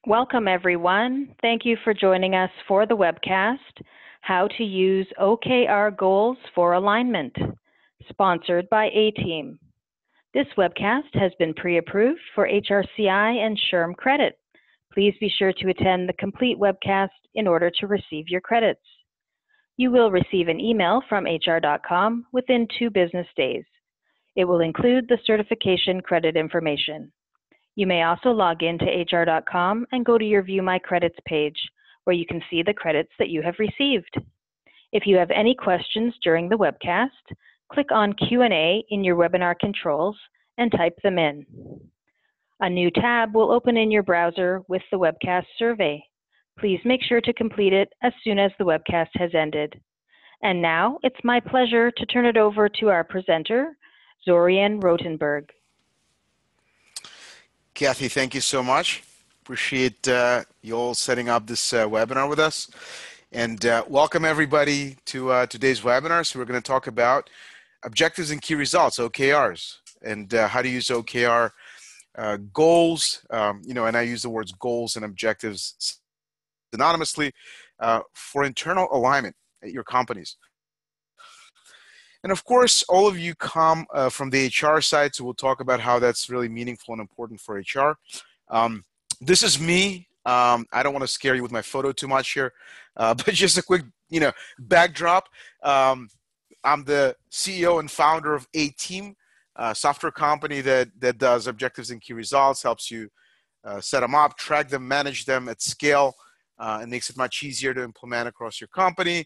Welcome, everyone. Thank you for joining us for the webcast, How to Use OKR Goals for Alignment, sponsored by Atiim. This webcast has been pre-approved for HRCI and SHRM credit. Please be sure to attend the complete webcast in order to receive your credits. You will receive an email from hr.com within 2 business days. It will include the certification credit information. You may also log in to hr.com and go to your View My Credits page, where you can see the credits that you have received. If you have any questions during the webcast, click on Q&A in your webinar controls and type them in. A new tab will open in your browser with the webcast survey. Please make sure to complete it as soon as the webcast has ended. And now it's my pleasure to turn it over to our presenter, Zorian Rotenberg. Kathy, thank you so much. Appreciate you all setting up this webinar with us. And welcome everybody to today's webinar. So we're going to talk about objectives and key results, OKRs, and how to use OKR goals, and I use the words goals and objectives synonymously for internal alignment at your companies. And of course, all of you come from the HR side, so we'll talk about how that's really meaningful and important for HR. This is me. I don't want to scare you with my photo too much here, but just a quick, backdrop. I'm the CEO and founder of Atiim, a software company that does objectives and key results, helps you set them up, track them, manage them at scale, and makes it much easier to implement across your company.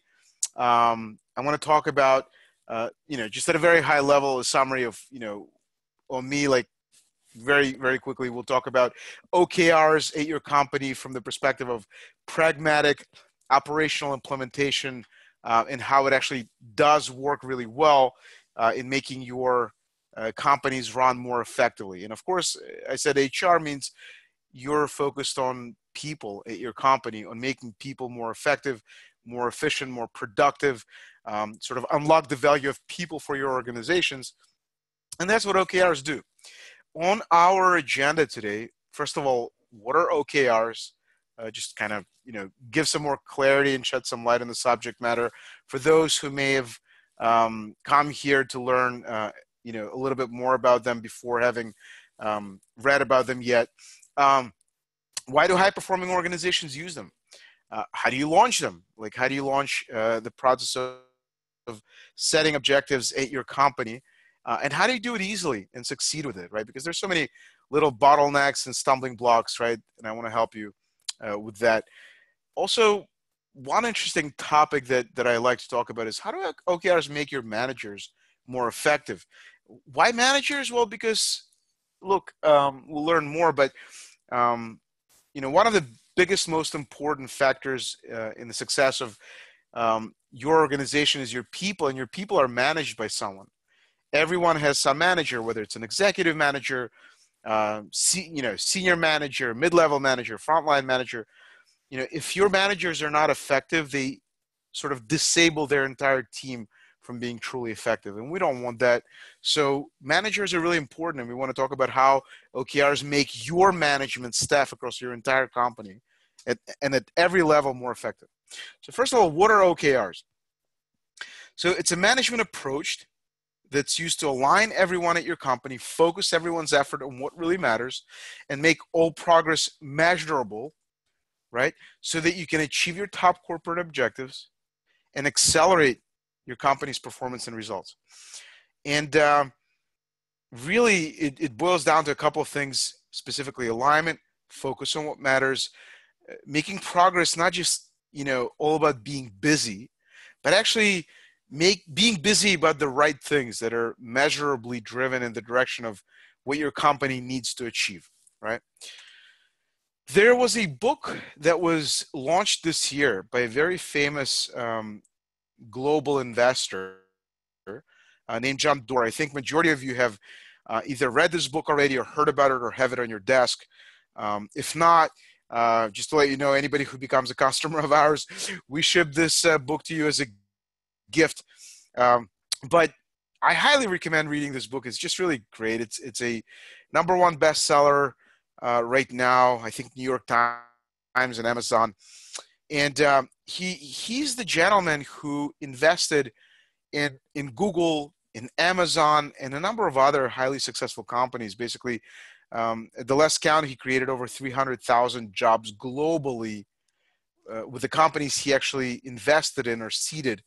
I want to talk about just at a very high level, a summary of, on me, like very, very quickly, we'll talk about OKRs at your company from the perspective of pragmatic operational implementation and how it actually does work really well in making your companies run more effectively. And of course, I said HR means you're focused on people at your company, on making people more effective, more efficient, more productive, sort of unlock the value of people for your organizations. And that's what OKRs do. On our agenda today, first of all, what are OKRs? Just kind of, give some more clarity and shed some light on the subject matter for those who may have come here to learn, a little bit more about them before having read about them yet. Why do high-performing organizations use them? How do you launch them? Like, how do you launch the process of setting objectives at your company? And how do you do it easily and succeed with it, right? Because there's so many little bottlenecks and stumbling blocks, right? And I want to help you with that. Also, one interesting topic that I like to talk about is how do OKRs make your managers more effective? Why managers? Well, because, look, we'll learn more, but, one of the biggest, most important factors in the success of your organization is your people, and your people are managed by someone. Everyone has some manager, whether it's an executive manager, senior manager, mid-level manager, frontline manager. If your managers are not effective, they sort of disable their entire team from being truly effective, and we don't want that. So managers are really important, and we want to talk about how OKRs make your management staff across your entire company and at every level more effective. So first of all, what are OKRs? So it's a management approach that's used to align everyone at your company, focus everyone's effort on what really matters, and make all progress measurable, right? So that you can achieve your top corporate objectives and accelerate your company's performance and results. And really, it boils down to a couple of things, specifically alignment, focus on what matters, making progress, not just, all about being busy, but actually being busy about the right things that are measurably driven in the direction of what your company needs to achieve, right? There was a book that was launched this year by a very famous global investor named John Doerr. I think majority of you have either read this book already or heard about it or have it on your desk. If not, just to let you know, anybody who becomes a customer of ours, we ship this book to you as a gift. But I highly recommend reading this book. It's just really great. It's a #1 bestseller. right now. I think New York Times and Amazon. And he's the gentleman who invested in Google, in Amazon, and a number of other highly successful companies. Basically, at the last count, he created over 300,000 jobs globally with the companies he actually invested in or seeded,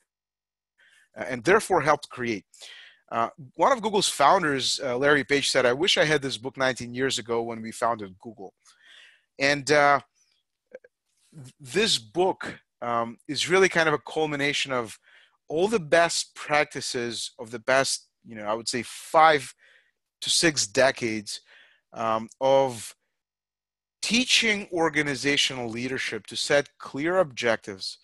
and therefore helped create. One of Google's founders, Larry Page, said, "I wish I had this book 19 years ago when we founded Google." And this book is really kind of a culmination of all the best practices of the best, I would say 5 to 6 decades of teaching organizational leadership to set clear objectives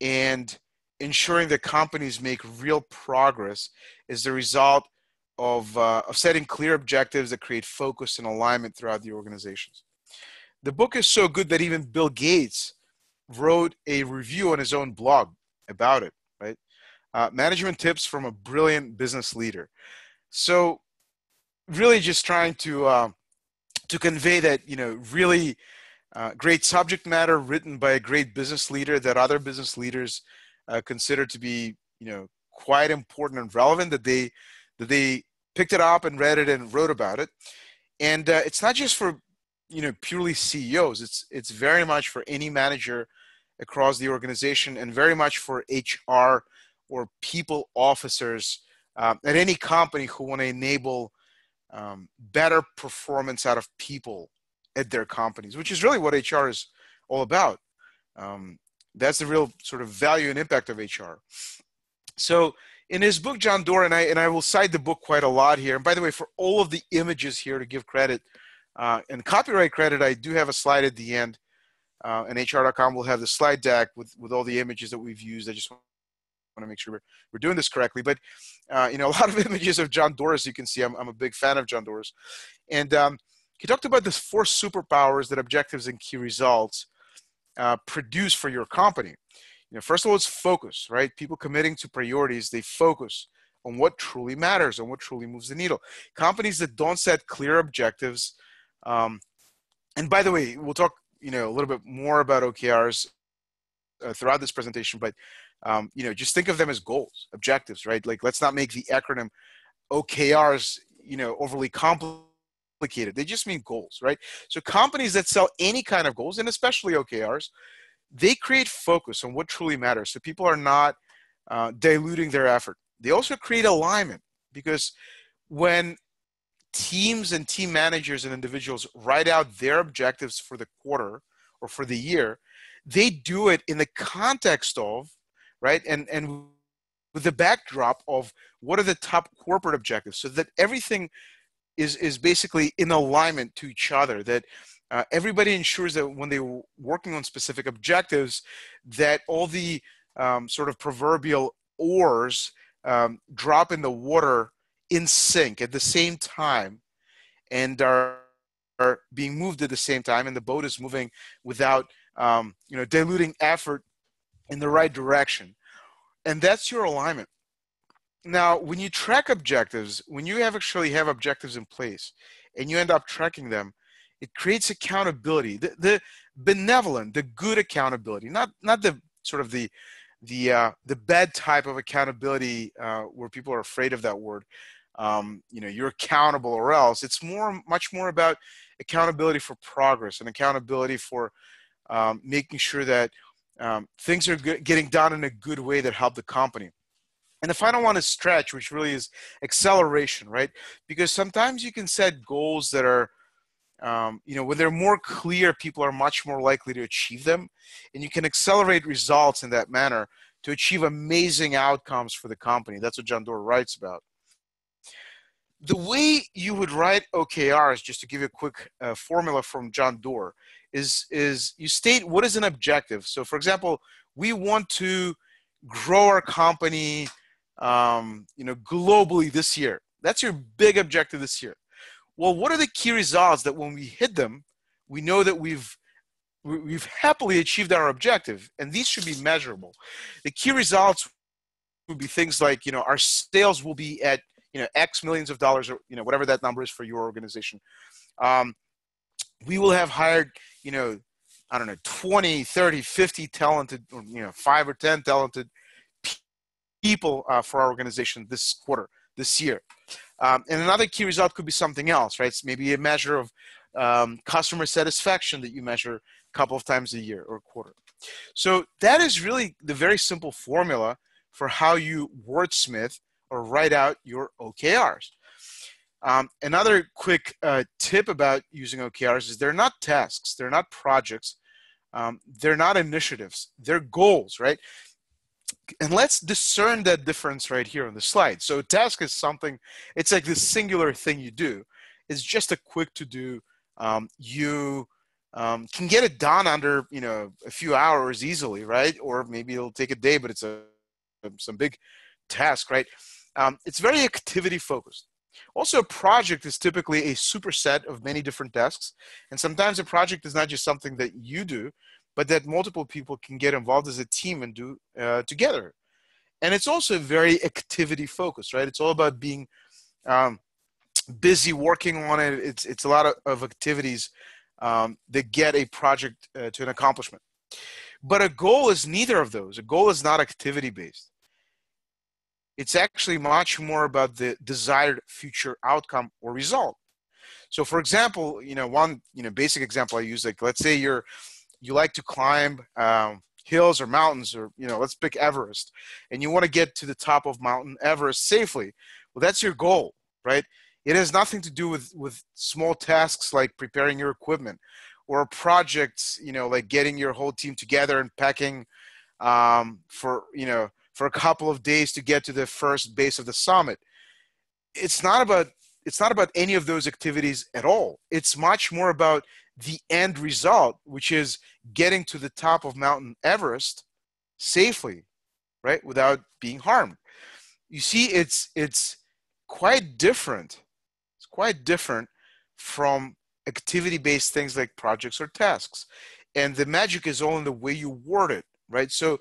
and ensuring that companies make real progress as the result of setting clear objectives that create focus and alignment throughout the organizations. The book is so good that even Bill Gates wrote a review on his own blog about it, right? Management tips from a brilliant business leader. So really just trying to convey that, really great subject matter written by a great business leader that other business leaders consider to be, quite important and relevant, that they picked it up and read it and wrote about it. And it's not just for, purely CEOs. It's very much for any manager across the organization, and very much for HR or people officers at any company who want to enable better performance out of people at their companies, which is really what HR is all about. That's the real sort of value and impact of HR. So in his book, John Doerr, and I will cite the book quite a lot here. And by the way, for all of the images here, to give credit and copyright credit, I do have a slide at the end, and HR.com will have the slide deck with all the images that we've used. I just want to make sure we're doing this correctly. But, a lot of images of John Doerr, as you can see. I'm a big fan of John Doerr's. And he talked about the 4 superpowers that objectives and key results produce for your company. First of all, it's focus, right? People committing to priorities, they focus on what truly matters, on what truly moves the needle. Companies that don't set clear objectives, and by the way, we'll talk, a little bit more about OKRs throughout this presentation, but just think of them as goals, objectives, right? Like, let's not make the acronym OKRs, overly complicated. They just mean goals, right? So companies that sell any kind of goals, and especially OKRs, they create focus on what truly matters. So people are not diluting their effort. They also create alignment, because when teams and team managers and individuals write out their objectives for the quarter or for the year, they do it in the context of, right, and with the backdrop of what are the top corporate objectives, so that everything is basically in alignment to each other, that everybody ensures that when they're working on specific objectives, that all the sort of proverbial oars drop in the water in sync at the same time, and are being moved at the same time, and the boat is moving without diluting effort in the right direction. And that's your alignment. Now, when you track objectives, when you actually have objectives in place and you end up tracking them, it creates accountability, the benevolent, the good accountability, not the sort of the bad type of accountability where people are afraid of that word. You're accountable or else. It's much more about accountability for progress and accountability for making sure that things are getting done in a good way that help the company. And the final one is stretch, which really is acceleration, right? Because sometimes you can set goals that are, when they're more clear, people are much more likely to achieve them. And you can accelerate results in that manner to achieve amazing outcomes for the company. That's what John Doerr writes about. The way you would write OKRs, just to give you a quick formula from John Doerr, is you state what is an objective. So, for example, we want to grow our company globally this year. That's your big objective this year. Well, what are the key results that when we hit them, we know that we've happily achieved our objective, and these should be measurable. The key results would be things like, our sales will be at, X millions of dollars, or, whatever that number is for your organization. we will have hired, I don't know, 20, 30, 50 talented, or, 5 or 10 talented people for our organization this quarter, this year. And another key result could be something else, right? It's maybe a measure of customer satisfaction that you measure a couple of times a year or a quarter. So that is really the very simple formula for how you wordsmith or write out your OKRs. Another quick tip about using OKRs is they're not tasks, they're not projects, they're not initiatives, they're goals, right? And let's discern that difference right here on the slide. So a task is something, it's like this singular thing you do. It's just a quick to do. You can get it done under, a few hours easily, right? Or maybe it'll take a day, but it's some big task, right? It's very activity focused. Also, a project is typically a superset of many different tasks. And sometimes a project is not just something that you do, but that multiple people can get involved as a team and do together. And it's also very activity focused, right? It's all about being busy working on it. It's a lot of activities that get a project to an accomplishment. But a goal is neither of those. A goal is not activity based. It's actually much more about the desired future outcome or result. So for example, one basic example I use, like let's say you like to climb hills or mountains, or let's pick Everest, and you want to get to the top of Mountain Everest safely. Well, that's your goal, right? It has nothing to do with small tasks like preparing your equipment or projects, like getting your whole team together and packing for a couple of days to get to the first base of the summit. It's not about any of those activities at all. It's much more about the end result, which is getting to the top of Mountain Everest safely, right, without being harmed. You see, it's quite different. It's quite different from activity-based things like projects or tasks. And the magic is all in the way you word it, right? So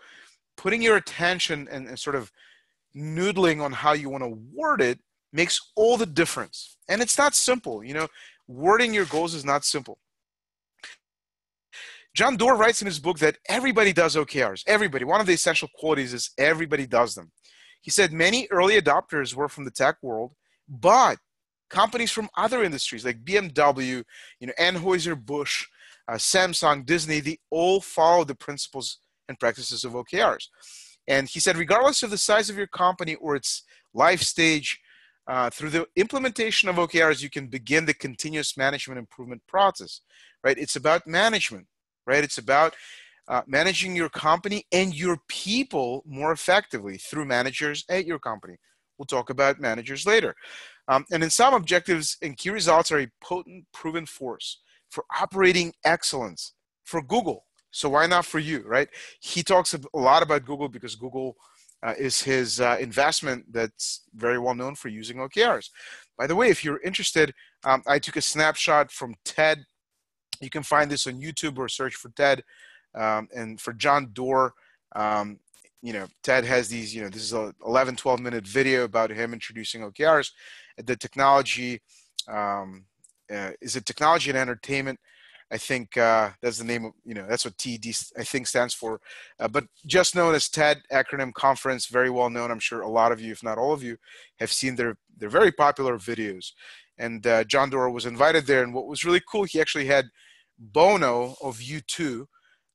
putting your attention and sort of noodling on how you want to word it makes all the difference. And it's not simple. Wording your goals is not simple. John Doerr writes in his book that everybody does OKRs. Everybody. One of the essential qualities is everybody does them. He said many early adopters were from the tech world, but companies from other industries like BMW, Anheuser-Busch, Samsung, Disney, they all follow the principles and practices of OKRs. And he said, regardless of the size of your company or its life stage, through the implementation of OKRs, you can begin the continuous management improvement process, right? It's about management, right? It's about managing your company and your people more effectively through managers at your company. We'll talk about managers later. And in some objectives and key results are a potent, proven force for operating excellence for Google. So why not for you, right? He talks a lot about Google because Google is his investment that's very well known for using OKRs. By the way, if you're interested, I took a snapshot from TED. You can find this on YouTube or search for TED. And for John Doerr, TED has these, this is a 11, 12-minute video about him introducing OKRs. The technology, is it technology and entertainment? I think that's the name of, that's what TED I think stands for, but just known as TED acronym conference, very well known. I'm sure a lot of you, if not all of you, have seen their very popular videos. And John Doerr was invited there. And what was really cool, he actually had Bono of U2.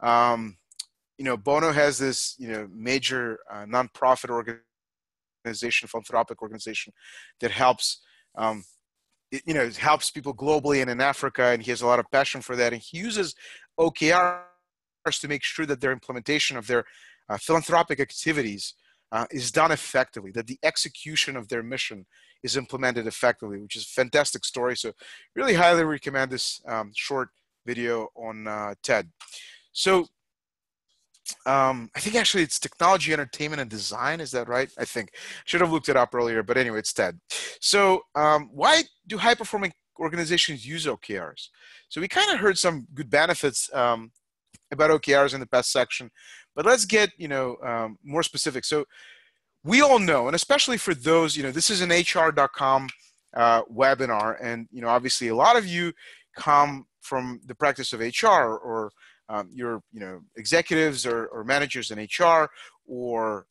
Bono has this, major nonprofit organization, philanthropic organization that helps, it helps people globally and in Africa, and he has a lot of passion for that. And he uses OKRs to make sure that their implementation of their philanthropic activities is done effectively, that the execution of their mission is implemented effectively, which is a fantastic story. So really highly recommend this short video on TED. So I think actually it's technology, entertainment, and design. Is that right? I think. Should have looked it up earlier, but anyway, it's TED. So why do high-performing organizations use OKRs? So we kind of heard some good benefits about OKRs in the past section, but let's get more specific. So we all know, and especially for those, this is an HR.com webinar, and obviously a lot of you come from the practice of HR, or your executives or managers in HR, or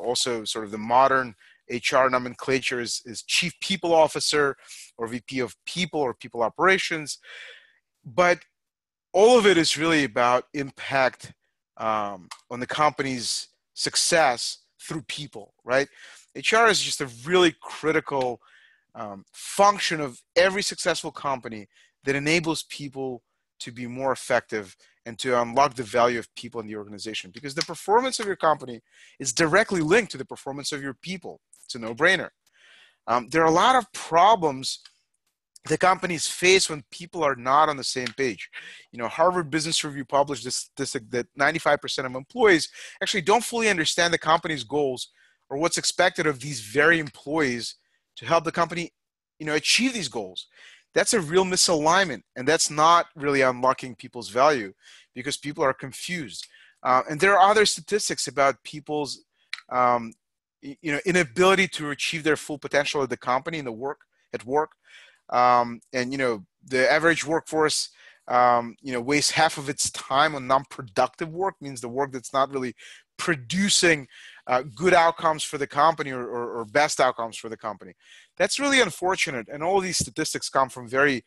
also sort of the modern HR nomenclature is Chief People Officer or VP of People or People Operations. But all of it is really about impact on the company's success through people, right? HR is just a really critical function of every successful company that enables people to be more effective and to unlock the value of people in the organization, because the performance of your company is directly linked to the performance of your people. It's a no-brainer. There are a lot of problems the companies face when people are not on the same page. Harvard Business Review published this statistic that 95% of employees actually don't fully understand the company's goals or what's expected of these very employees to help the company, achieve these goals. That's a real misalignment, and that's not really unlocking people's value because people are confused. And there are other statistics about people's, inability to achieve their full potential at the company and at work. The average workforce, wastes half of its time on non-productive work, means the work that's not really producing good outcomes for the company or best outcomes for the company. That's really unfortunate. And all these statistics come from very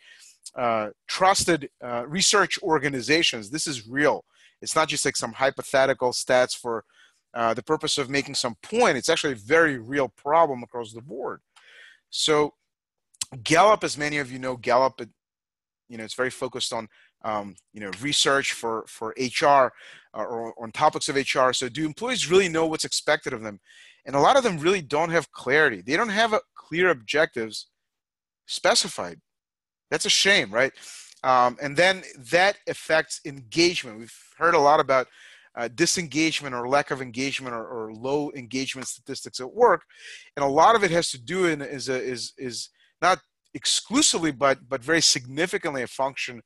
trusted research organizations. This is real. It's not just like some hypothetical stats for the purpose of making some point. It's actually a very real problem across the board. So Gallup, as many of you know, Gallup, it's very focused on, research for HR or on topics of HR. So do employees really know what's expected of them? And a lot of them really don't have clarity. They don't have clear objectives specified. That's a shame, right? And then that affects engagement. We've heard a lot about disengagement or lack of engagement or low engagement statistics at work. And a lot of it has to do is not exclusively, but very significantly a function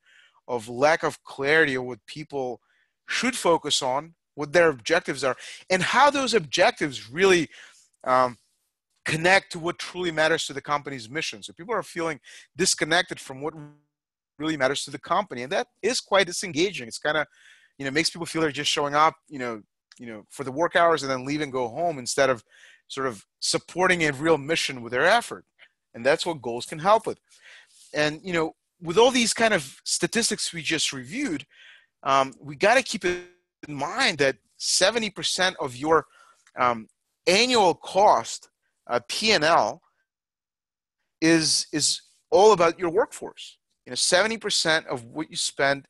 of lack of clarity on what people should focus on, what their objectives are, and how those objectives really connect to what truly matters to the company's mission. So people are feeling disconnected from what really matters to the company, and that is quite disengaging. It's kind of, makes people feel they're just showing up, for the work hours and then leave and go home instead of sort of supporting a real mission with their effort. And that's what goals can help with. And, with all these kind of statistics we just reviewed, we got to keep in mind that 70% of your annual cost, P&L, is all about your workforce. 70% of what you spend,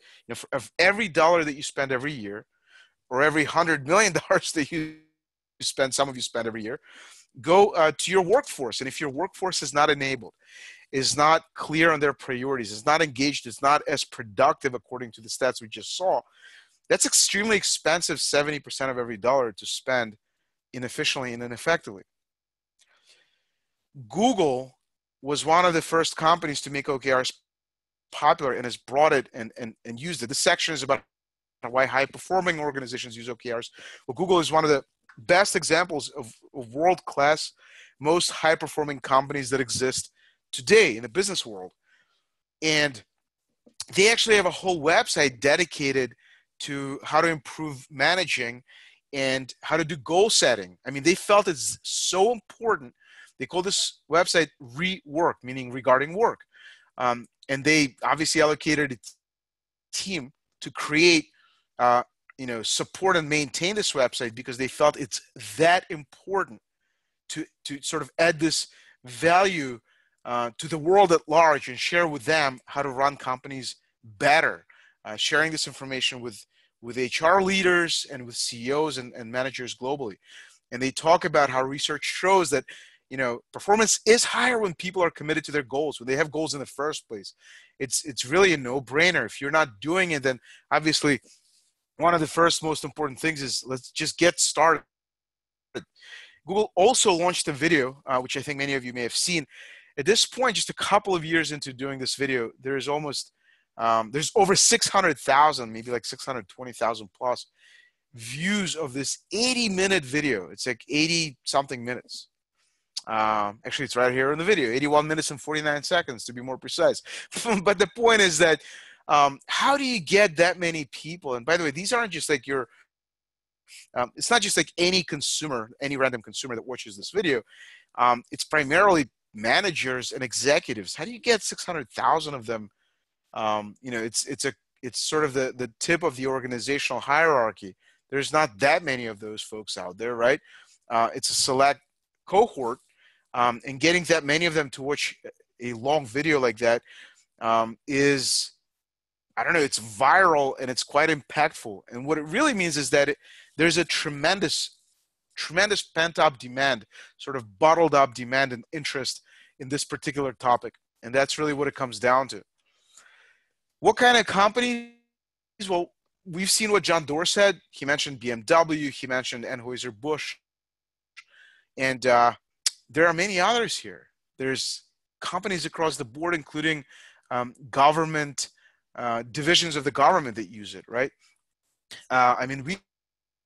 of every dollar that you spend every year, or every $100 million that you spend, some of you spend every year, go to your workforce. And if your workforce is not enabled, is not clear on their priorities, is not engaged, is not as productive according to the stats we just saw, that's extremely expensive, 70% of every dollar to spend inefficiently and ineffectively. Google was one of the first companies to make OKRs popular and has brought it and used it. This section is about why high-performing organizations use OKRs. Well, Google is one of the best examples of world-class, most high-performing companies that exist today in the business world. And they actually have a whole website dedicated to how to improve managing and how to do goal setting. I mean, they felt it's so important. They call this website Rework, meaning regarding work. And they obviously allocated a team to create, support and maintain this website because they felt it's that important to sort of add this value to the world at large and share with them how to run companies better, sharing this information with HR leaders and with CEOs and managers globally. And they talk about how research shows that, performance is higher when people are committed to their goals, when they have goals in the first place. It's really a no-brainer. If you're not doing it, then obviously one of the first most important things is let's just get started. Google also launched a video, which I think many of you may have seen. At this point, just a couple of years into doing this video, there's over 600,000, maybe like 620,000 plus views of this 80-minute video. It's like 80-something minutes. Actually, it's right here in the video, 81 minutes and 49 seconds to be more precise. But the point is that How do you get that many people? And by the way, these aren't just like it's not just like any consumer, any random consumer that watches this video. It's primarily managers and executives. How do you get 600,000 of them? It's sort of the tip of the organizational hierarchy. There's not that many of those folks out there, right? It's a select cohort, and getting that many of them to watch a long video like that is, I don't know, it's viral and it's quite impactful. And what it really means is that there's a tremendous pent-up demand, sort of bottled up demand and interest in this particular topic. And that's really what it comes down to. What kind of companies? Well, we've seen what John Doerr said. He mentioned BMW, he mentioned Anheuser-Busch, and there are many others here. There's companies across the board, including government, divisions of the government that use it, right? I mean, we've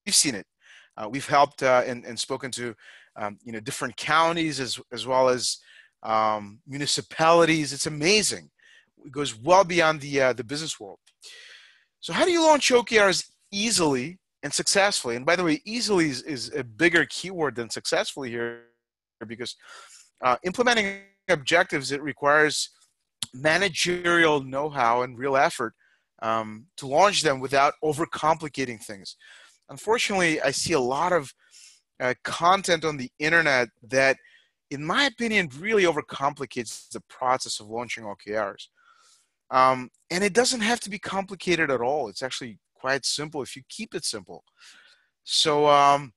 seen it. We've helped and spoken to different counties as well as municipalities. It's amazing. It goes well beyond the business world. So how do you launch OKRs easily and successfully? And by the way, easily is a bigger keyword than successfully here, because implementing objectives, it requires managerial know-how and real effort to launch them without overcomplicating things. Unfortunately, I see a lot of content on the internet that, in my opinion, really overcomplicates the process of launching OKRs. And it doesn't have to be complicated at all. It's actually quite simple if you keep it simple. So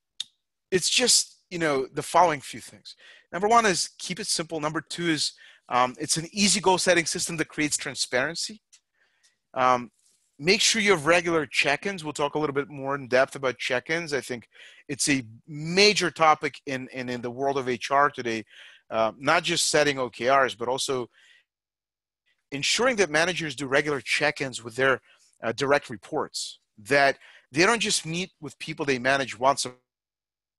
it's just, the following few things. Number one is keep it simple. Number two is it's an easy goal setting system that creates transparency. Make sure you have regular check-ins. We'll talk a little bit more in depth about check-ins. I think it's a major topic in the world of HR today, not just setting OKRs, but also ensuring that managers do regular check-ins with their direct reports, that they don't just meet with people they manage once a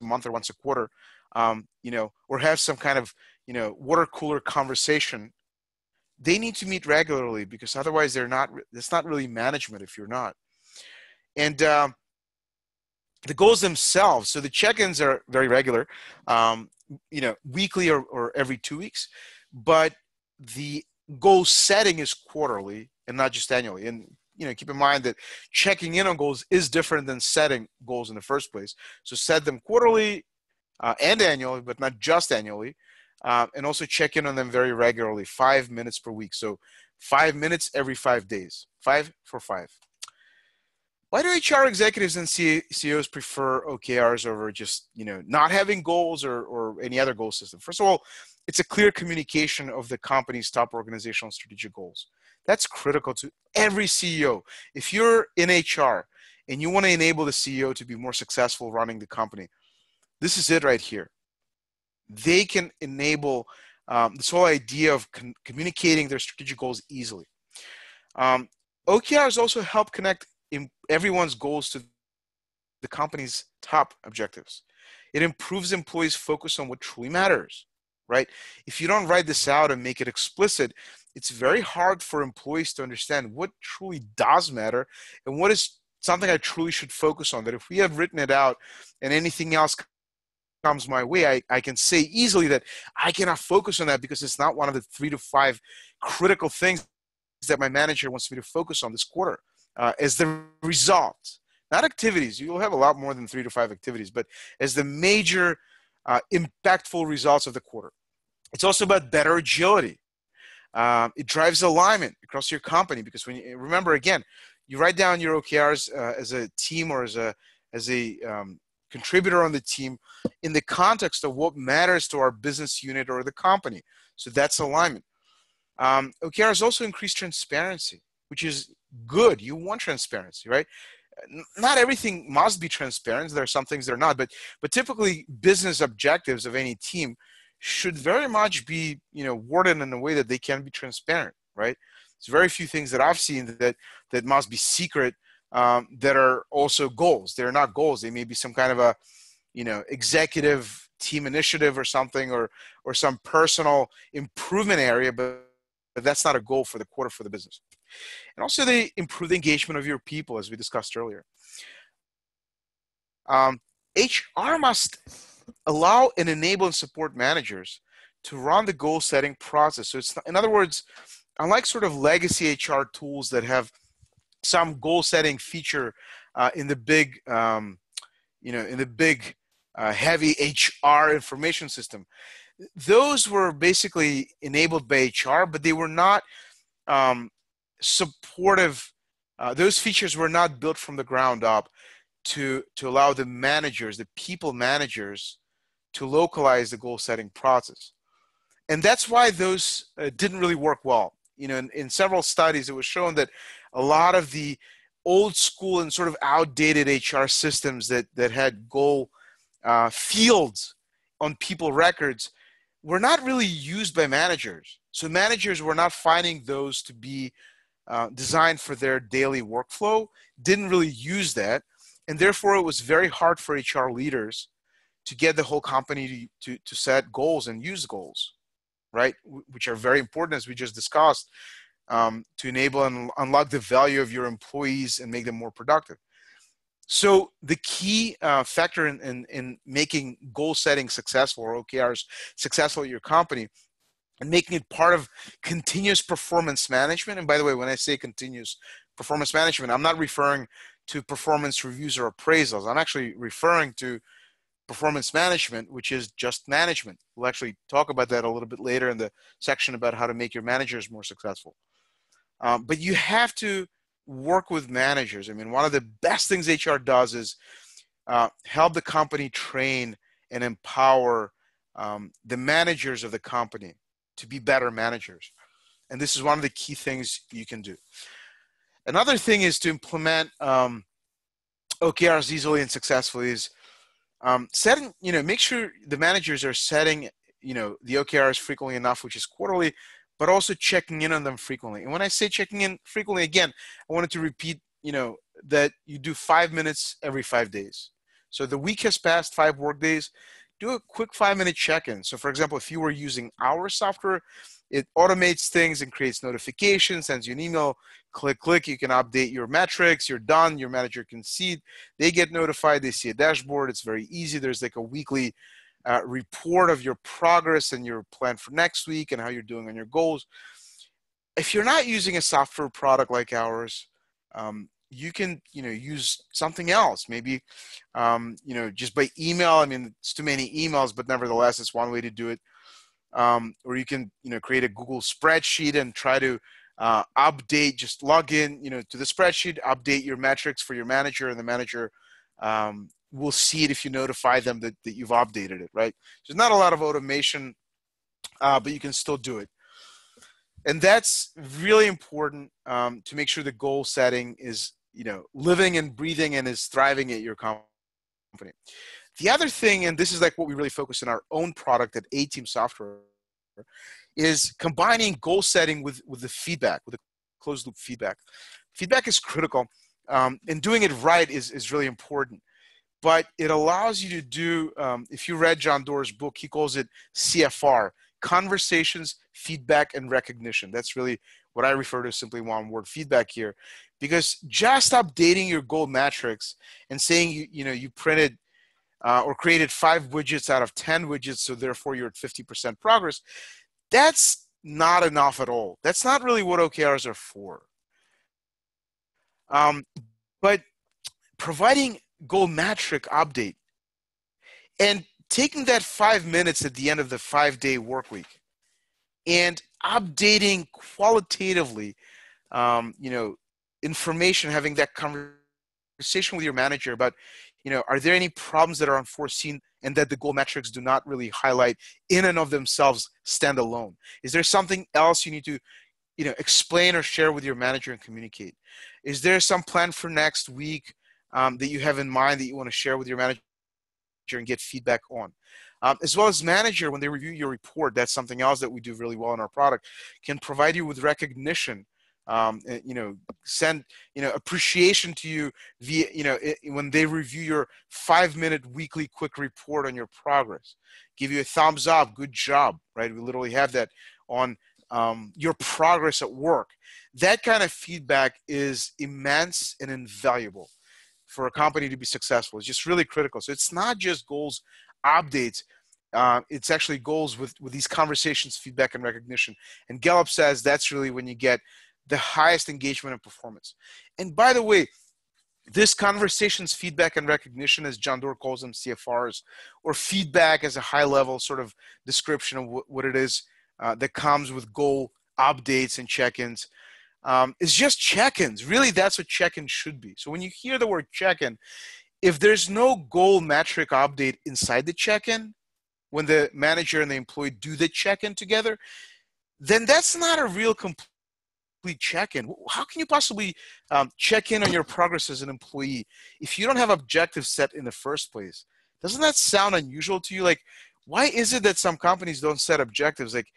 month or once a quarter, or have some kind of, water cooler conversation. They need to meet regularly, because otherwise it's not really management if you're not. And the goals themselves, so the check-ins are very regular, weekly or every 2 weeks, but the goal setting is quarterly and not just annually. And keep in mind that checking in on goals is different than setting goals in the first place. So set them quarterly and annually, but not just annually. And also check in on them very regularly, 5 minutes per week. So 5 minutes every 5 days, 5 for 5. Why do HR executives and CEOs prefer OKRs over just, not having goals or any other goal system? First of all, it's a clear communication of the company's top organizational strategic goals. That's critical to every CEO. If you're in HR and you want to enable the CEO to be more successful running the company, this is it right here. They can enable this whole idea of communicating their strategic goals easily. OKRs also help connect everyone's goals to the company's top objectives. It improves employees' focus on what truly matters, right? If you don't write this out and make it explicit, it's very hard for employees to understand what truly does matter and what is something I truly should focus on. That if we have written it out and anything else comes my way, I can say easily that I cannot focus on that because it's not one of the 3 to 5 critical things that my manager wants me to focus on this quarter. As the result, not activities, you'll have a lot more than 3 to 5 activities, but as the major impactful results of the quarter. It's also about better agility. It drives alignment across your company, because when you remember, again, you write down your OKRs as a team or as a contributor on the team in the context of what matters to our business unit or the company. So that's alignment. OKRs also increase transparency, which is good. You want transparency, right? Not everything must be transparent. There are some things that are not, but typically business objectives of any team should very much be, worded in a way that they can be transparent, right? There's very few things that I've seen that must be secret that are also goals. They're not goals. They may be some kind of a, executive team initiative or something, or some personal improvement area, but that's not a goal for the quarter for the business. And also they improve the engagement of your people, as we discussed earlier. HR must allow and enable and support managers to run the goal setting process. So it's not, in other words, unlike sort of legacy HR tools that have some goal setting feature in the big, heavy HR information system, those were basically enabled by HR, but they were not supportive. Those features were not built from the ground up to allow the managers, the people managers, to localize the goal setting process. And that's why those didn't really work well. In several studies, it was shown that a lot of the old school and sort of outdated HR systems that had goal fields on people records were not really used by managers. So managers were not finding those to be designed for their daily workflow, didn't really use that. And therefore, it was very hard for HR leaders to get the whole company to set goals and use goals, right? Which are very important, as we just discussed, to enable and unlock the value of your employees and make them more productive. So the key factor in making goal setting successful, or OKRs successful at your company, and making it part of continuous performance management. And by the way, when I say continuous performance management, I'm not referring to performance reviews or appraisals. I'm actually referring to performance management, which is just management. We'll actually talk about that a little bit later in the section about how to make your managers more successful. But you have to work with managers. I mean, one of the best things HR does is help the company train and empower the managers of the company to be better managers. And this is one of the key things you can do. Another thing is to implement OKRs easily and successfully is setting, make sure the managers are setting, the OKRs frequently enough, which is quarterly, but also checking in on them frequently. And when I say checking in frequently, again, I wanted to repeat, that you do 5 minutes every 5 days. So the week has passed, 5 work days, do a quick 5-minute check-in. So for example, if you were using our software, it automates things and creates notifications, sends you an email, click, you can update your metrics, you're done, your manager can see it, they get notified, they see a dashboard, it's very easy. There's like a weekly report of your progress and your plan for next week and how you're doing on your goals. If you're not using a software product like ours, you can, use something else. Maybe, just by email. I mean, it's too many emails, but nevertheless, it's one way to do it. Or you can, create a Google spreadsheet and try to update, just log in, to the spreadsheet, update your metrics for your manager, and the manager will see it if you notify them that you've updated it, right? There's not a lot of automation, but you can still do it. And that's really important to make sure the goal setting is, living and breathing and is thriving at your company. The other thing, and this is like what we really focus in our own product at Atiim Software, is combining goal setting with the feedback, with the closed loop feedback. Feedback is critical, and doing it right is really important. But it allows you to do, if you read John Doerr's book, he calls it CFR, conversations, feedback, and recognition. That's really what I refer to as simply one word, feedback here. Because just updating your goal metrics and saying you printed or created 5 widgets out of 10 widgets, so therefore you're at 50% progress, that's not enough at all. That's not really what OKRs are for. But providing goal metric update and taking that 5 minutes at the end of the 5-day work week and updating qualitatively, information, having that conversation with your manager about, are there any problems that are unforeseen and that the goal metrics do not really highlight in and of themselves stand alone? Is there something else you need to, explain or share with your manager and communicate? Is there some plan for next week that you have in mind that you want to share with your manager and get feedback on? As well as manager, when they review your report, that's something else that we do really well in our product, can provide you with recognition, send, appreciation to you via, when they review your 5-minute weekly quick report on your progress, give you a thumbs up, good job, right? We literally have that on your progress at work. That kind of feedback is immense and invaluable for a company to be successful. It's just really critical. So it's not just goals updates. It's actually goals with these conversations, feedback, and recognition. And Gallup says that's really when you get the highest engagement and performance. And by the way, this conversations, feedback, and recognition, as John Doerr calls them, CFRs, or feedback as a high-level sort of description of what it is that comes with goal updates and check-ins, is just check-ins. Really, that's what check-in should be. So when you hear the word check-in, if there's no goal metric update inside the check-in, when the manager and the employee do the check-in together, then that's not a real complete check-in. How can you possibly check in on your progress as an employee if you don't have objectives set in the first place? Doesn't that sound unusual to you? Like, why is it that some companies don't set objectives? Like,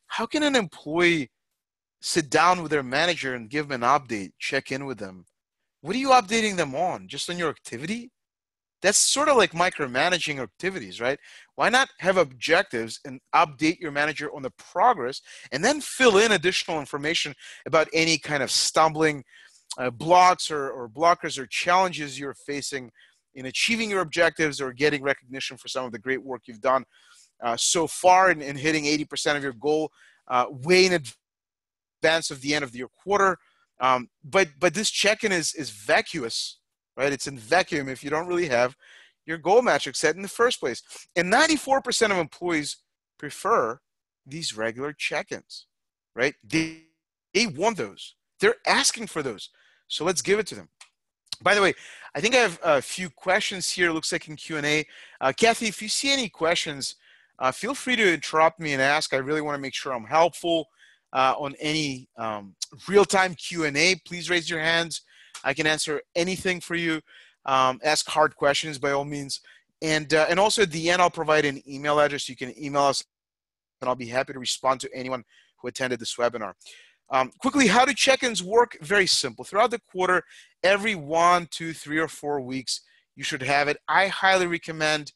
how can an employee sit down with their manager and give them an update, check in with them? What are you updating them on? Just on your activity? That's sort of like micromanaging activities, right? Why not have objectives and update your manager on the progress and then fill in additional information about any kind of stumbling blocks or blockers or challenges you're facing in achieving your objectives or getting recognition for some of the great work you've done so far in hitting 80% of your goal way in advance of the end of your quarter. But this check-in is vacuous. Right? It's in vacuum if you don't really have your goal metric set in the first place. And 94% of employees prefer these regular check-ins, right? They want those. They're asking for those. So let's give it to them. By the way, I think I have a few questions here. It looks like in Q&A. Kathy, if you see any questions, feel free to interrupt me and ask. I really want to make sure I'm helpful on any real-time Q&A. Please raise your hands. I can answer anything for you. Ask hard questions by all means. And also at the end, I'll provide an email address. You can email us, and I'll be happy to respond to anyone who attended this webinar. Quickly, how do check-ins work? Very simple. Throughout the quarter, every 1, 2, 3, or 4 weeks, you should have it. I highly recommend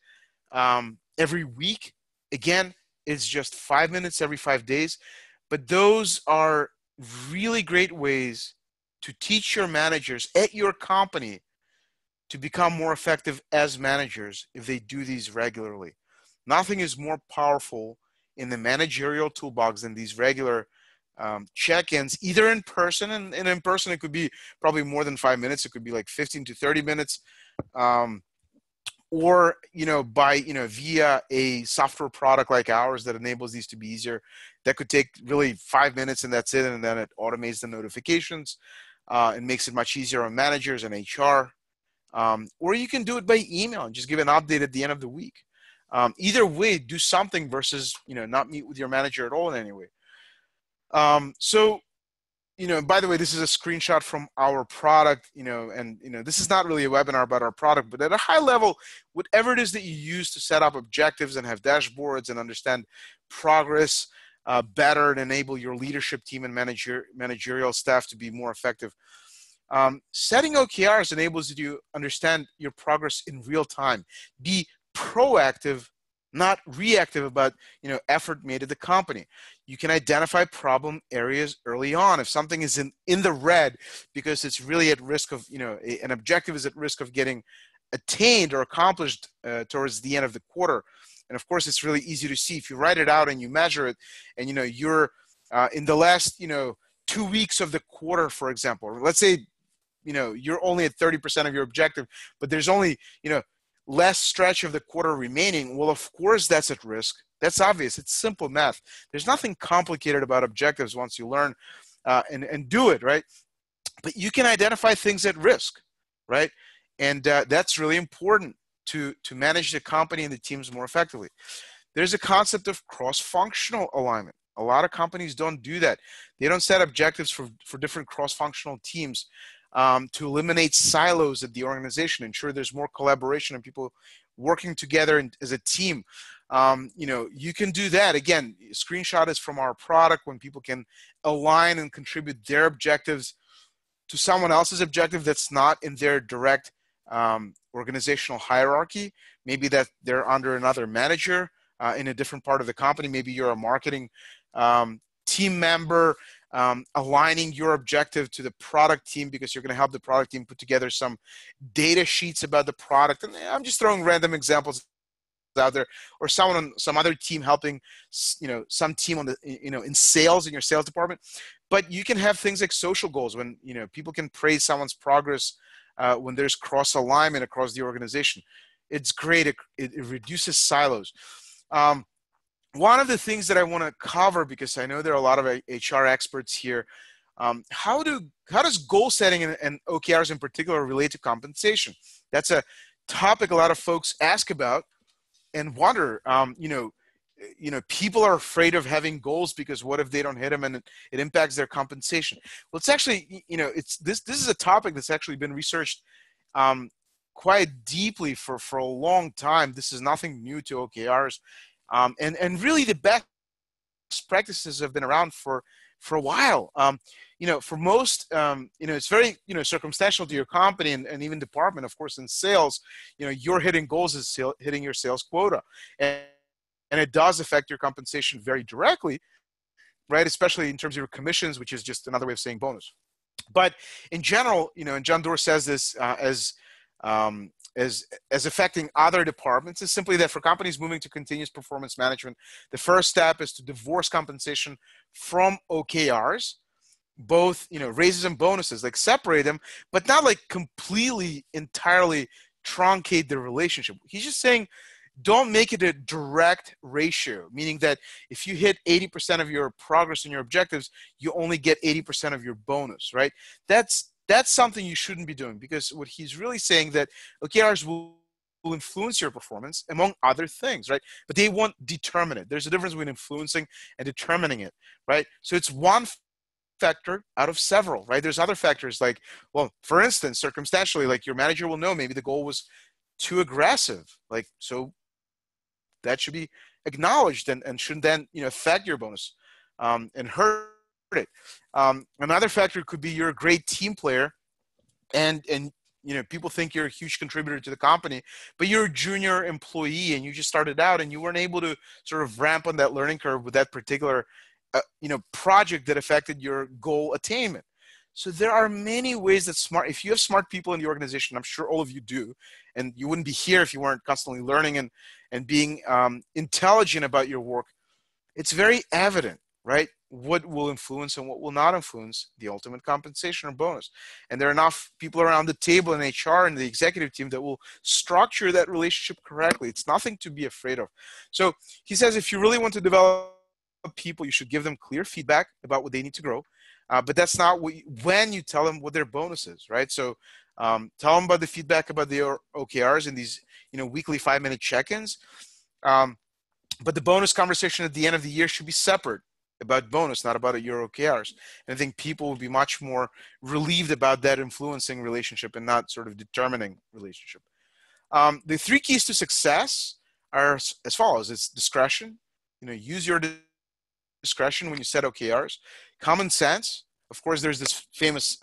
every week. Again, it's just 5 minutes every 5 days. But those are really great ways to teach your managers at your company to become more effective as managers if they do these regularly. Nothing is more powerful in the managerial toolbox than these regular check-ins, either in person, and in person it could be probably more than 5 minutes. It could be like 15 to 30 minutes, or by via a software product like ours that enables these to be easier. That could take really 5 minutes, and that's it, and then it automates the notifications. It makes it much easier on managers and HR. Or you can do it by email and just give an update at the end of the week. Either way, do something versus not meet with your manager at all in any way. So by the way, this is a screenshot from our product, and this is not really a webinar about our product, but at a high level, whatever it is that you use to set up objectives and have dashboards and understand progress better and enable your leadership team and managerial staff to be more effective. Setting OKRs enables you to understand your progress in real time. Be proactive, not reactive about effort made at the company. You can identify problem areas early on. If something is in the red because it's really at risk of, an objective is at risk of getting attained or accomplished towards the end of the quarter. And of course, it's really easy to see if you write it out and you measure it, and you're in the last 2 weeks of the quarter, for example. Let's say you're only at 30% of your objective, but there's only less stretch of the quarter remaining. Well, of course, that's at risk. That's obvious. It's simple math. There's nothing complicated about objectives once you learn and do it, right? But you can identify things at risk, right? And that's really important to manage the company and the teams more effectively. There's a concept of cross-functional alignment. A lot of companies don't do that. They don't set objectives for different cross-functional teams to eliminate silos at the organization, ensure there's more collaboration and people working together as a team. You can do that. Again, screenshot is from our product when people can align and contribute their objectives to someone else's objective that's not in their direct organizational hierarchy. Maybe that they're under another manager in a different part of the company. Maybe you're a marketing team team member, aligning your objective to the product team because you're going to help the product team put together some data sheets about the product. And I'm just throwing random examples out there, or someone on some other team helping, some team on the, in sales, in your sales department. But you can have things like social goals when, people can praise someone's progress when there's cross alignment across the organization. It's great. It reduces silos. One of the things that I want to cover, because I know there are a lot of HR experts here, how does goal setting and OKRs in particular relate to compensation? That's a topic a lot of folks ask about and wonder. People are afraid of having goals because what if they don't hit them and it impacts their compensation? Well, it's actually, this is a topic that's actually been researched quite deeply for a long time. This is nothing new to OKRs. And really the best practices have been around for a while. For most, it's very, circumstantial to your company and even department. Of course, in sales, your hitting goals is hitting your sales quota. And it does affect your compensation very directly, right? Especially in terms of your commissions, which is just another way of saying bonus. But in general, and John Doerr says this as affecting other departments, is simply that for companies moving to continuous performance management, the first step is to divorce compensation from OKRs, both, raises and bonuses, like separate them, but not like completely, entirely truncate the relationship. He's just saying, don't make it a direct ratio, meaning that if you hit 80% of your progress and your objectives, you only get 80% of your bonus, right? That's something you shouldn't be doing, because what he's really saying that OKRs will influence your performance among other things, right? But they won't determine it. There's a difference between influencing and determining it, right? So it's one factor out of several, right? There's other factors like, well, for instance, circumstantially, like your manager will know maybe the goal was too aggressive, like, so that should be acknowledged and shouldn't then, affect your bonus and hurt it. Another factor could be you're a great team player and people think you're a huge contributor to the company, but you're a junior employee and you just started out and you weren't able to sort of ramp on that learning curve with that particular project that affected your goal attainment. So there are many ways that if you have smart people in the organization, I'm sure all of you do, and you wouldn't be here if you weren't constantly learning and being intelligent about your work. It's very evident, right, what will influence and what will not influence the ultimate compensation or bonus. And there are enough people around the table in HR and the executive team that will structure that relationship correctly. It's nothing to be afraid of. So he says, if you really want to develop people, you should give them clear feedback about what they need to grow. But that's not when you tell them what their bonus is, right? So tell them about the feedback about their OKRs in these, weekly 5-minute check-ins. But the bonus conversation at the end of the year should be separate about bonus, not about your OKRs. And I think people will be much more relieved about that influencing relationship and not sort of determining relationship. The 3 keys to success are as follows. It's discretion. Use your discretion when you set OKRs. Common sense. Of course, there's this famous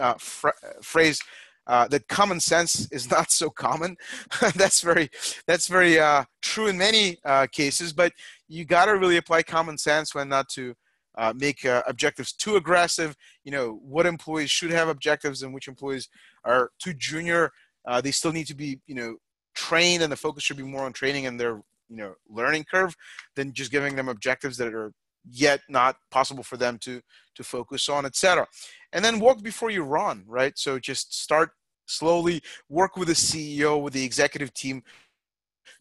phrase that common sense is not so common. That's very true in many cases, but you got to really apply common sense when not to make objectives too aggressive. What employees should have objectives and which employees are too junior. They still need to be, trained, and the focus should be more on training and their, learning curve than just giving them objectives that are yet not possible for them to focus on, etc. And then walk before you run, right? So just start slowly, work with the CEO, with the executive team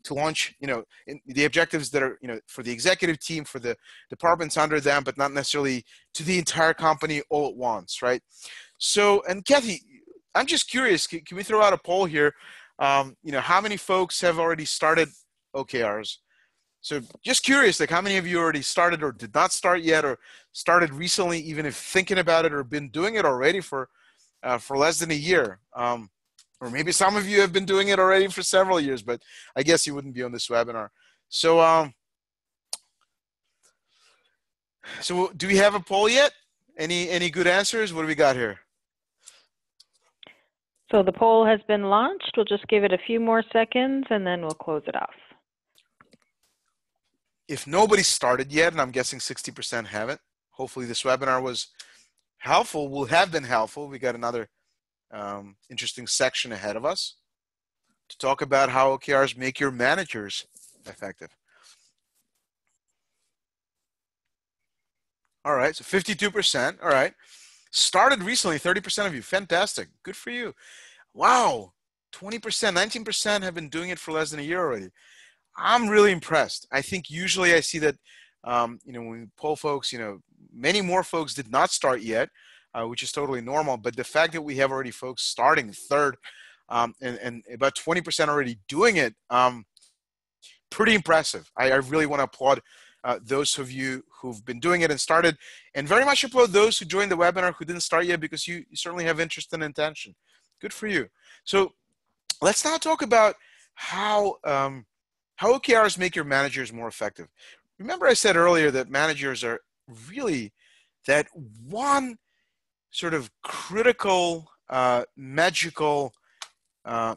to launch, the objectives that are, for the executive team, for the departments under them, but not necessarily to the entire company all at once, right? So, and Kathy, I'm just curious, can we throw out a poll here? How many folks have already started OKRs? So just curious, like how many of you already started or did not start yet, or started recently, even if thinking about it, or been doing it already for less than a year? Or maybe some of you have been doing it already for several years, but I guess you wouldn't be on this webinar. So, so do we have a poll yet? Any good answers? What do we got here? So the poll has been launched. We'll just give it a few more seconds and then we'll close it off. If nobody started yet, and I'm guessing 60% haven't, hopefully this webinar was helpful, will have been helpful. We got another interesting section ahead of us to talk about how OKRs make your managers effective. All right, so 52%. All right. Started recently, 30% of you. Fantastic. Good for you. Wow. 20%, 19% have been doing it for less than a year already. I'm really impressed. I think usually I see that, when we poll folks, many more folks did not start yet, which is totally normal. But the fact that we have already folks starting third and about 20% already doing it, pretty impressive. I really want to applaud those of you who've been doing it and started, and very much applaud those who joined the webinar who didn't start yet, because you certainly have interest and intention. Good for you. So let's now talk about how OKRs make your managers more effective. Remember I said earlier that managers are really that one sort of critical, magical,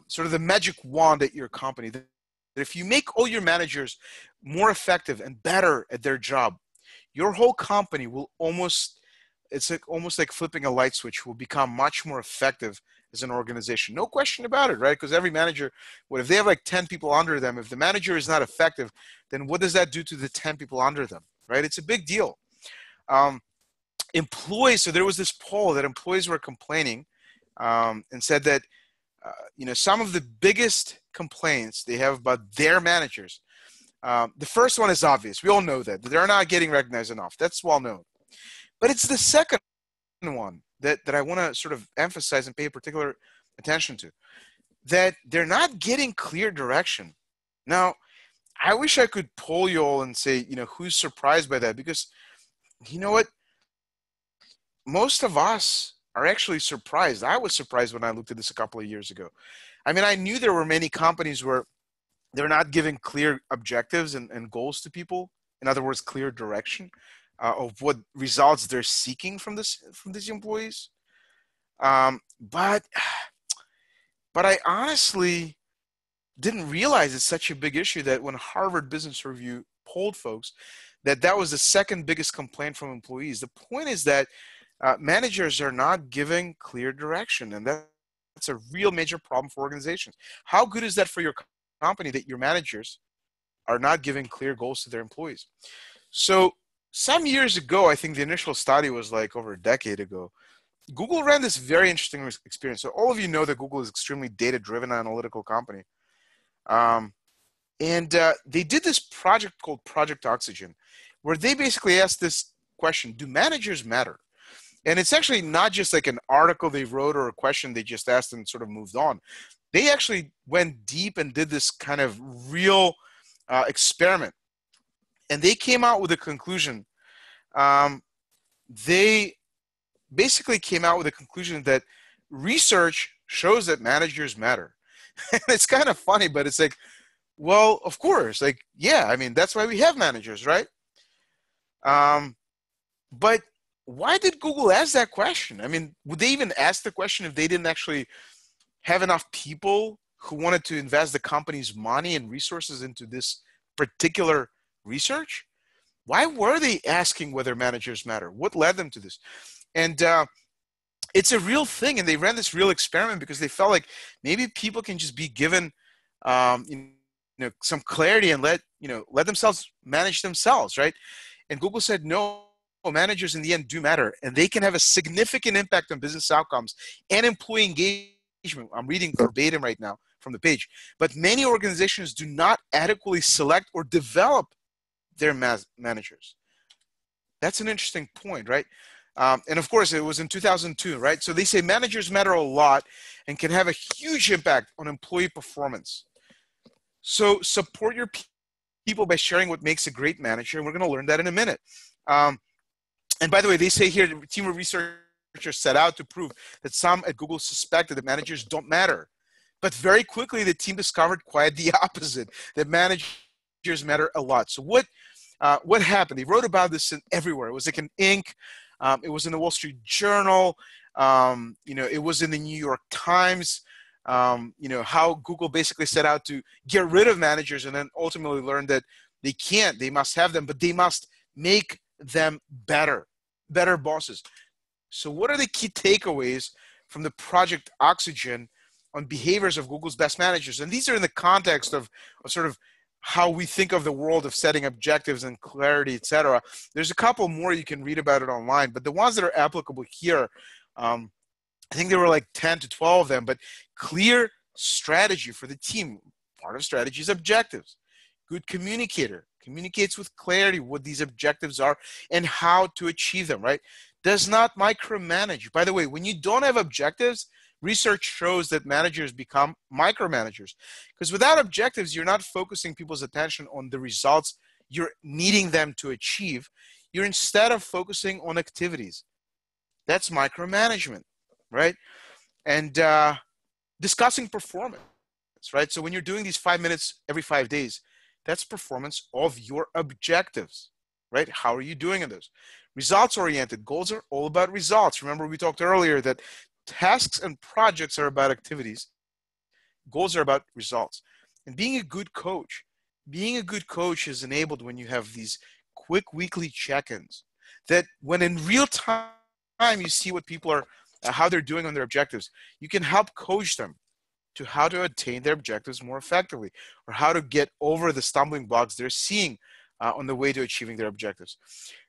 sort of the magic wand at your company. That if you make all your managers more effective and better at their job, your whole company will almost like flipping a light switch, will become much more effective as an organization. No question about it, right? Because every manager, if they have like 10 people under them, if the manager is not effective, then what does that do to the 10 people under them, right? It's a big deal. Employees, so there was this poll that employees were complaining and said that, some of the biggest complaints they have about their managers. The first one is obvious. We all know that they're not getting recognized enough. That's well known. But it's the second one that I want to sort of emphasize and pay particular attention to, that they're not getting clear direction. Now, I wish I could poll you all and say, who's surprised by that? Because you know what? Most of us are actually surprised. I was surprised when I looked at this a couple of years ago. I mean, I knew there were many companies where they're not giving clear objectives and goals to people. In other words, clear direction of what results they're seeking from these employees. But I honestly didn't realize it's such a big issue that when Harvard Business Review polled folks, that was the second biggest complaint from employees. The point is that managers are not giving clear direction, and that's a real major problem for organizations. How good is that for your company that your managers are not giving clear goals to their employees? So some years ago, I think the initial study was like over a decade ago, Google ran this very interesting experience. So all of you know that Google is extremely data-driven analytical company. And they did this project called Project Oxygen, where they basically asked this question: do managers matter? And it's actually not just like an article they wrote or a question they just asked and sort of moved on. They actually went deep and did this kind of real experiment. And they came out with a conclusion. They basically came out with a conclusion that research shows that managers matter. And it's kind of funny, but it's like, well, of course, like, yeah, I mean, that's why we have managers, right? But why did Google ask that question? I mean, would they even ask the question if they didn't actually have enough people who wanted to invest the company's money and resources into this particular research? Why were they asking whether managers matter? What led them to this? And it's a real thing. And they ran this real experiment because they felt like maybe people can just be given some clarity and let themselves manage themselves, right? And Google said, no, managers in the end do matter, and they can have a significant impact on business outcomes and employee engagement. I'm reading verbatim right now from the page. But many organizations do not adequately select or develop their managers. That's an interesting point, right? And of course, it was in 2002, right? So they say managers matter a lot and can have a huge impact on employee performance. So support your people by sharing what makes a great manager, and we're going to learn that in a minute. And by the way, they say here, the team of researchers set out to prove that some at Google suspected that managers don't matter. But very quickly, the team discovered quite the opposite, that managers matter a lot. So what happened? They wrote about this everywhere. It was like in Inc. It was in the Wall Street Journal. It was in the New York Times. How Google basically set out to get rid of managers and then ultimately learned that they can't. They must have them, but they must make them better. better bosses. So what are the key takeaways from the Project Oxygen on behaviors of Google's best managers? And these are in the context of sort of how we think of the world of setting objectives and clarity, etc. There's a couple more you can read about it online, but the ones that are applicable here, I think there were like 10 to 12 of them, but clear strategy for the team. Part of strategy is objectives. Good communicator communicates with clarity what these objectives are and how to achieve them, right? Does not micromanage. By the way, when you don't have objectives, research shows that managers become micromanagers, because without objectives, you're not focusing people's attention on the results you're needing them to achieve. You're instead of focusing on activities. That's micromanagement, right? And discussing performance, right? So when you're doing these 5 minutes every 5 days, that's performance of your objectives, right? How are you doing in those? Results-oriented goals are all about results. Remember, we talked earlier that tasks and projects are about activities. Goals are about results. And being a good coach is enabled when you have these quick weekly check-ins that when in real time you see what people are, how they're doing on their objectives, you can help coach them to how to attain their objectives more effectively, or how to get over the stumbling blocks they're seeing on the way to achieving their objectives.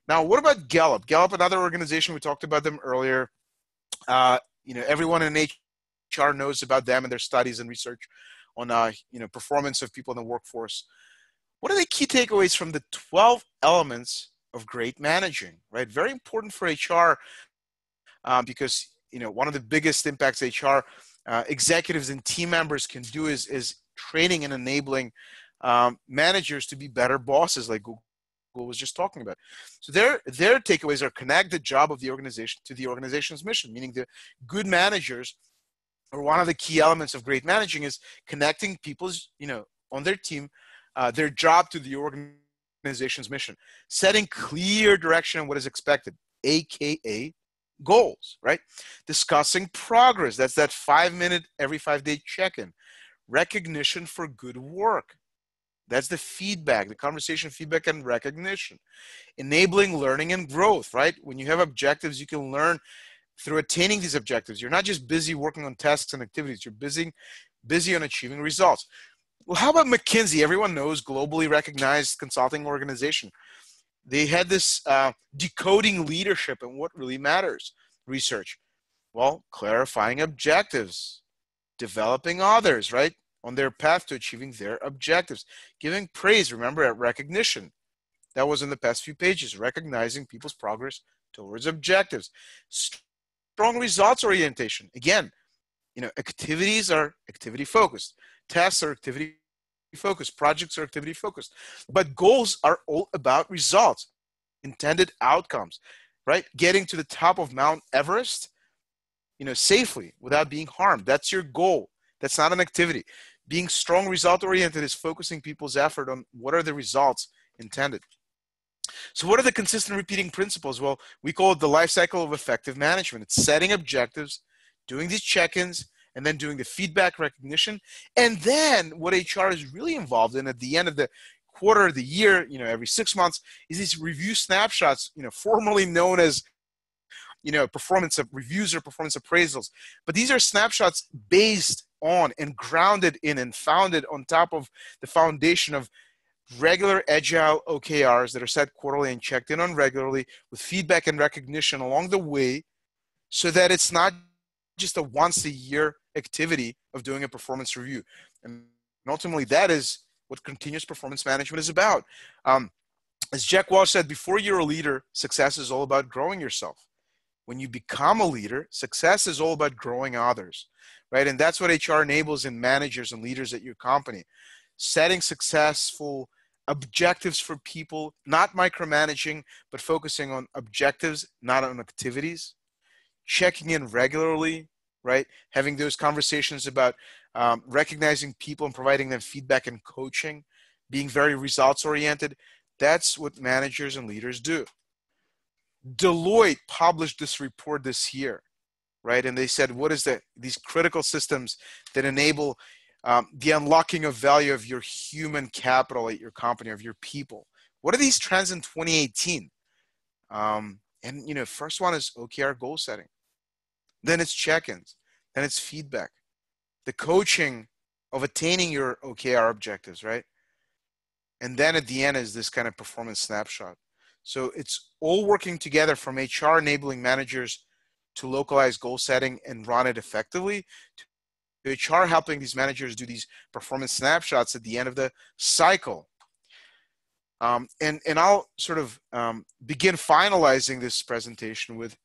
Now, what about Gallup? Gallup, another organization, we talked about them earlier. Everyone in HR knows about them and their studies and research on performance of people in the workforce. What are the key takeaways from the 12 elements of great managing, right? Very important for HR because one of the biggest impacts HR executives and team members can do is training and enabling managers to be better bosses, like Google was just talking about. So their takeaways are: connect the job of the organization to the organization's mission, meaning the good managers, or one of the key elements of great managing is connecting people's, on their team, their job to the organization's mission, setting clear direction on what is expected, AKA goals, right? Discussing progress. That's that 5 minute every 5 day check-in. Recognition for good work. That's the feedback, the conversation, feedback, and recognition. Enabling learning and growth, right? When you have objectives, you can learn through attaining these objectives. You're not just busy working on tasks and activities. You're busy on achieving results. Well, how about McKinsey? Everyone knows, globally recognized consulting organization. They had this decoding leadership and what really matters research. Well, clarifying objectives, developing others, right, on their path to achieving their objectives, giving praise, remember, at recognition. That was in the past few pages, recognizing people's progress towards objectives. Strong results orientation. Again, activities are activity focused. Tasks are activity focused. Projects are activity focused. But goals are all about results, intended outcomes, right? Getting to the top of Mount Everest, safely without being harmed. That's your goal. That's not an activity. Being strong result oriented is focusing people's effort on what are the results intended. So what are the consistent repeating principles? Well, we call it the life cycle of effective management. It's setting objectives, doing these check-ins, and then doing the feedback recognition. And then what HR is really involved in at the end of the quarter, the year, every 6 months, is these review snapshots, formerly known as, performance of reviews or performance appraisals. But these are snapshots based on and grounded in and founded on top of the foundation of regular agile OKRs that are set quarterly and checked in on regularly with feedback and recognition along the way, so that it's not just a once a year activity of doing a performance review. And ultimately, that is what continuous performance management is about. As Jack Welch said, before you're a leader, success is all about growing yourself. When you become a leader, success is all about growing others, right? And that's what HR enables in managers and leaders at your company. Setting successful objectives for people, not micromanaging, but focusing on objectives, not on activities. Checking in regularly, right? Having those conversations about recognizing people and providing them feedback and coaching, being very results oriented. That's what managers and leaders do. Deloitte published this report this year, right? And they said, what is these critical systems that enable the unlocking of value of your human capital at your company, of your people? What are these trends in 2018? And, first one is OKR goal setting. Then it's check-ins. Then it's feedback. The coaching of attaining your OKR objectives, right? And then at the end is this kind of performance snapshot. So it's all working together from HR enabling managers to localize goal setting and run it effectively, to HR helping these managers do these performance snapshots at the end of the cycle. And I'll sort of begin finalizing this presentation with,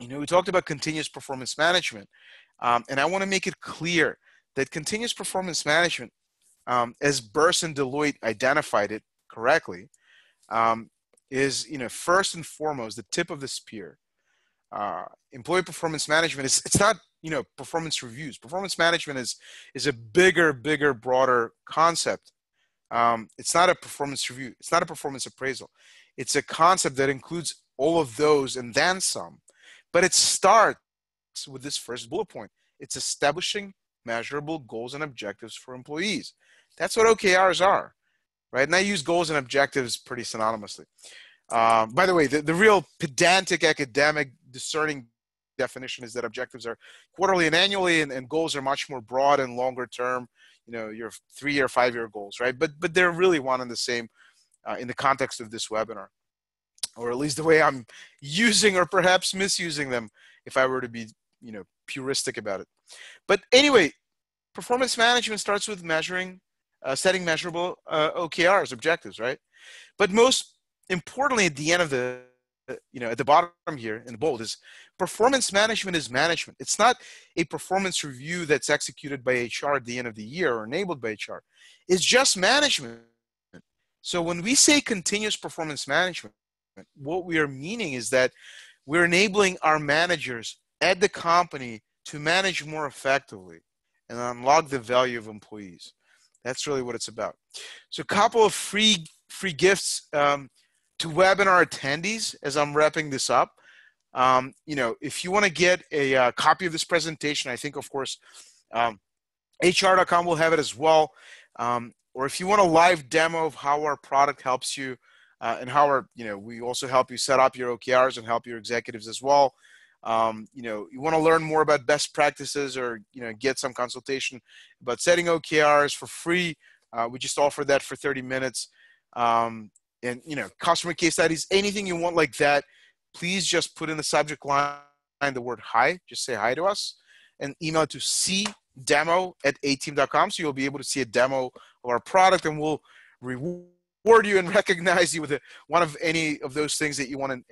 we talked about continuous performance management. And I want to make it clear that continuous performance management, as Burst and Deloitte identified it correctly, is first and foremost the tip of the spear. Employee performance management it's not performance reviews. Performance management is a bigger, broader concept. It's not a performance review. It's not a performance appraisal. It's a concept that includes all of those and then some. But it starts with this first bullet point. It's establishing measurable goals and objectives for employees. That's what OKRs are, right? And I use goals and objectives pretty synonymously. By the way, the real pedantic, academic, discerning definition is that objectives are quarterly and annually, and goals are much more broad and longer term, your 3-year, 5-year goals, right? But they're really one and the same in the context of this webinar, or at least the way I'm using or perhaps misusing them if I were to be, puristic about it. But anyway, performance management starts with setting measurable OKRs, objectives, right? But most importantly, at the end of the, at the bottom here in the bold is performance management is management. It's not a performance review that's executed by HR at the end of the year or enabled by HR. It's just management. So when we say continuous performance management, what we are meaning is that we're enabling our managers at the company to manage more effectively and unlock the value of employees. That's really what it's about. So a couple of free gifts to webinar attendees as I'm wrapping this up. If you want to get a copy of this presentation, I think, of course, HR.com will have it as well. Or if you want a live demo of how our product helps you and how we also help you set up your OKRs and help your executives as well. You want to learn more about best practices or, get some consultation about setting OKRs for free. We just offer that for 30 minutes. And, customer case studies, anything you want like that, please just put in the subject line the word hi, just say hi to us, and email it to cdemo@atiim.com. So you'll be able to see a demo of our product, and we'll reward you and recognize you with one of any of those things that you want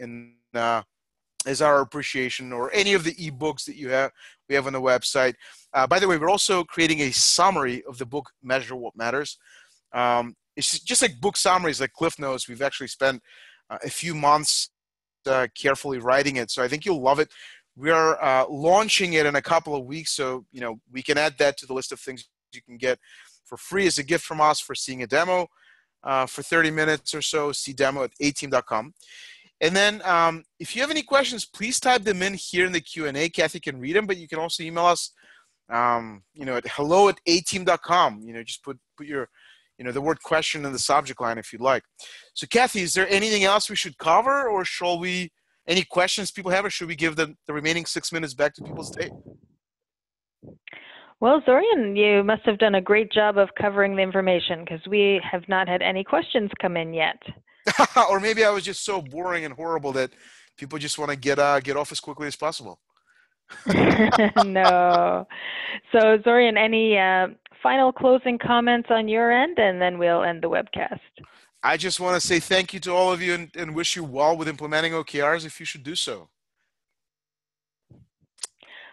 as our appreciation, or any of the ebooks that we have on the website. By the way, we're also creating a summary of the book, Measure What Matters. It's just like book summaries, like Cliff Notes. We've actually spent a few months carefully writing it. So I think you'll love it. We are launching it in a couple of weeks. So, we can add that to the list of things you can get for free as a gift from us for seeing a demo for 30 minutes or so. See demo@atiim.com. And then if you have any questions, please type them in here in the Q&A. Kathy can read them, but you can also email us, at hello@atiim.com. Just put your the word question in the subject line if you'd like. So Kathy, is there anything else we should cover, or any questions people have, or should we give the remaining 6 minutes back to people's day? Well, Zorian, you must have done a great job of covering the information, because we have not had any questions come in yet. Or maybe I was just so boring and horrible that people just want to get off as quickly as possible. No. So Zorian, any final closing comments on your end, and then we'll end the webcast. I just want to say thank you to all of you and wish you well with implementing OKRs if you should do so.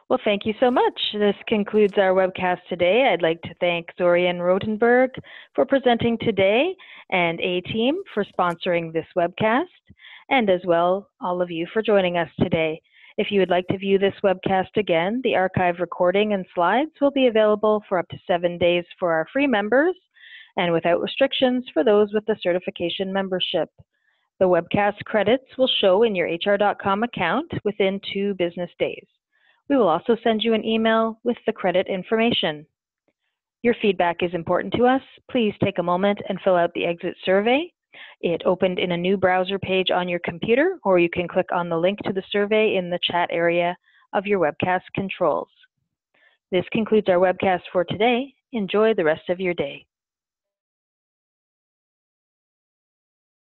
Well, thank you so much. This concludes our webcast today. I'd like to thank Zorian Rotenberg for presenting today, and Atiim for sponsoring this webcast, and as well all of you for joining us today. If you would like to view this webcast again, the archive recording and slides will be available for up to 7 days for our free members, and without restrictions for those with the certification membership. The webcast credits will show in your HR.com account within 2 business days. We will also send you an email with the credit information. Your feedback is important to us. Please take a moment and fill out the exit survey. It opened in a new browser page on your computer, or you can click on the link to the survey in the chat area of your webcast controls. This concludes our webcast for today. Enjoy the rest of your day.